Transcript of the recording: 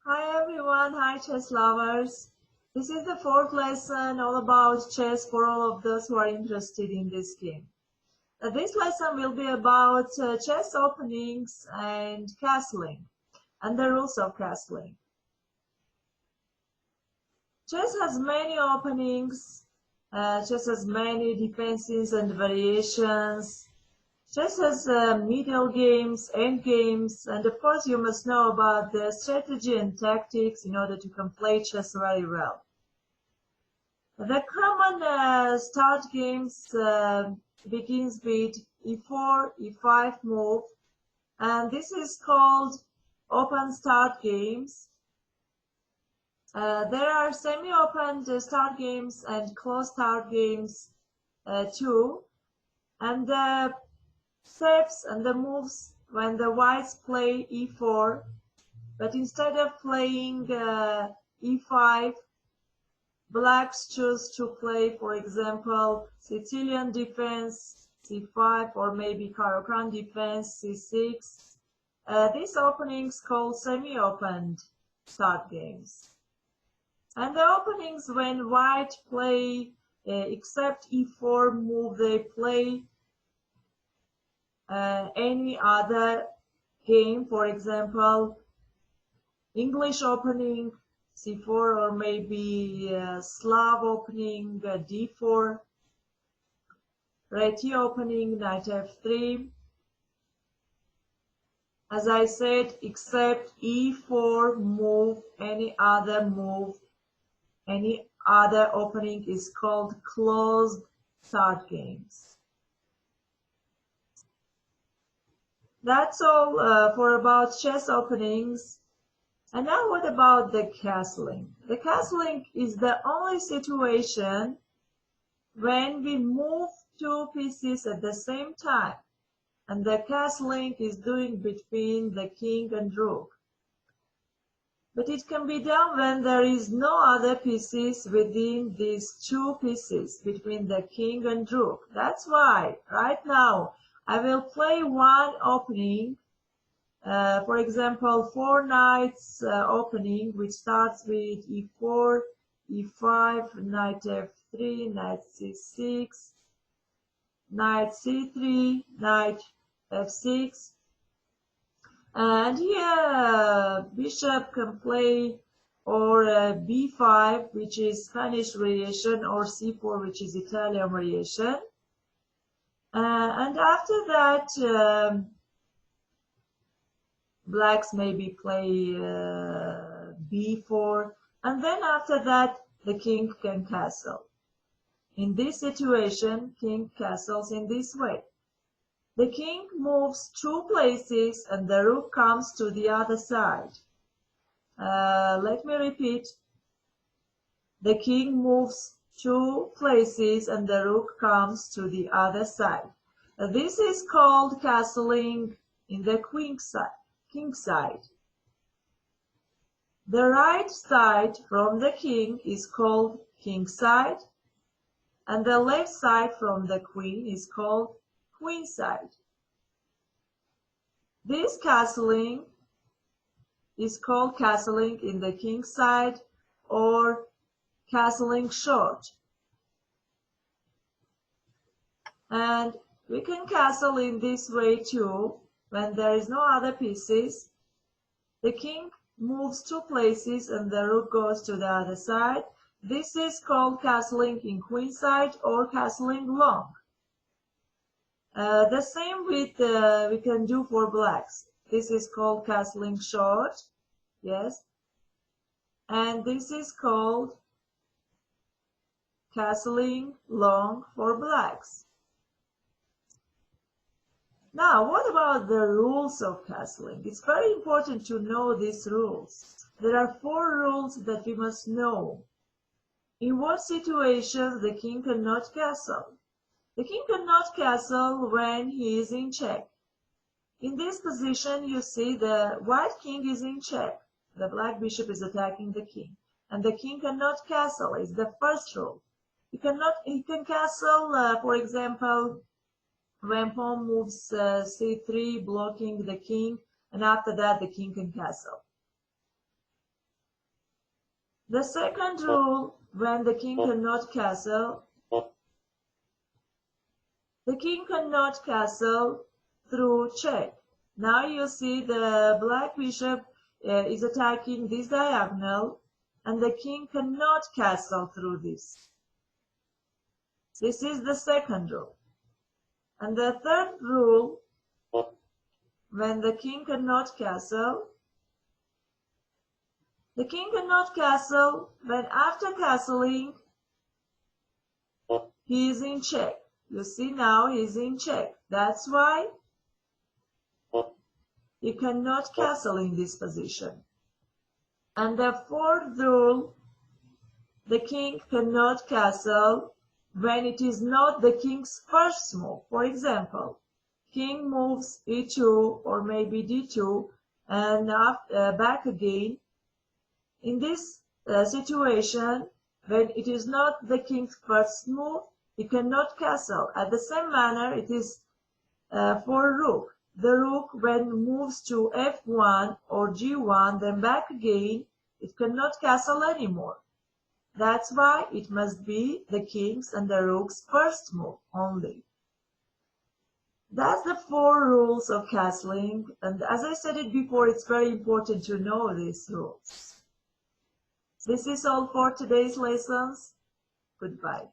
Hi everyone, hi chess lovers. This is the fourth lesson all about chess for all of those who are interested in this game. This lesson will be about chess openings and castling and the rules of castling. Chess has many openings, chess has many defenses and variations. Chess has middle games, end games, and of course you must know about the strategy and tactics in order to play chess very well. The common start games begins with e4, e5 move, and this is called open start games. There are semi-open start games and closed start games too, and the steps and the moves when the whites play e4, but instead of playing e5, blacks choose to play, for example, Sicilian defense, c5, or maybe Caro-Kann defense, c6. These openings called semi-opened start games. And the openings when white play, except e4 move, they play any other game, for example, English opening, c4, or maybe Slav opening, d4, Reti opening, knight f3. As I said, except e4 move, any other opening is called closed start games. That's all for about chess openings. And now what about the castling? The castling is the only situation when we move two pieces at the same time, and the castling is doing between the king and rook. But it can be done when there is no other pieces within these two pieces between the king and rook. That's why right now I will play one opening, for example, four knights opening, which starts with e4, e5, knight f3, knight c6, knight c3, knight f6. And here bishop can play or b5, which is Spanish variation, or c4, which is Italian variation. And after that, blacks maybe play b4, and then after that the king can castle. In this situation, king castles in this way. The king moves two places and the rook comes to the other side. Let me repeat. The king moves two places and the rook comes to the other side. This is called castling in the king side. The right side from the king is called king side, and the left side from the queen is called queen side. This castling is called castling in the king side or castling short. And we can castle in this way too when there is no other pieces. The king moves two places and the rook goes to the other side. This is called castling in queen side or castling long. The same with we can do for blacks. This is called castling short, yes, and this is called castling long for blacks. Now, what about the rules of castling? It's very important to know these rules. There are 4 rules that we must know. In what situations the king cannot castle? The king cannot castle when he is in check. In this position, you see the white king is in check. The black bishop is attacking the king. And the king cannot castle. It's the first rule. He can castle, for example, when pawn moves c3, blocking the king, and after that the king can castle. The second rule, when the king cannot castle, the king cannot castle through check. Now you see the black bishop is attacking this diagonal, and the king cannot castle through this. This is the second rule. And the third rule, when the king cannot castle, the king cannot castle when after castling he is in check. You see now he is in check. That's why he cannot castle in this position. And the fourth rule, the king cannot castle when it is not the king's first move. For example, king moves e2 or maybe d2 and back again. In this situation, when it is not the king's first move, he cannot castle. At the same manner, it is for rook. The rook, when moves to f1 or g1, then back again, it cannot castle anymore. That's why it must be the king's and the rook's first move only. That's the 4 rules of castling, and as I said it before, it's very important to know these rules. This is all for today's lessons. Goodbye.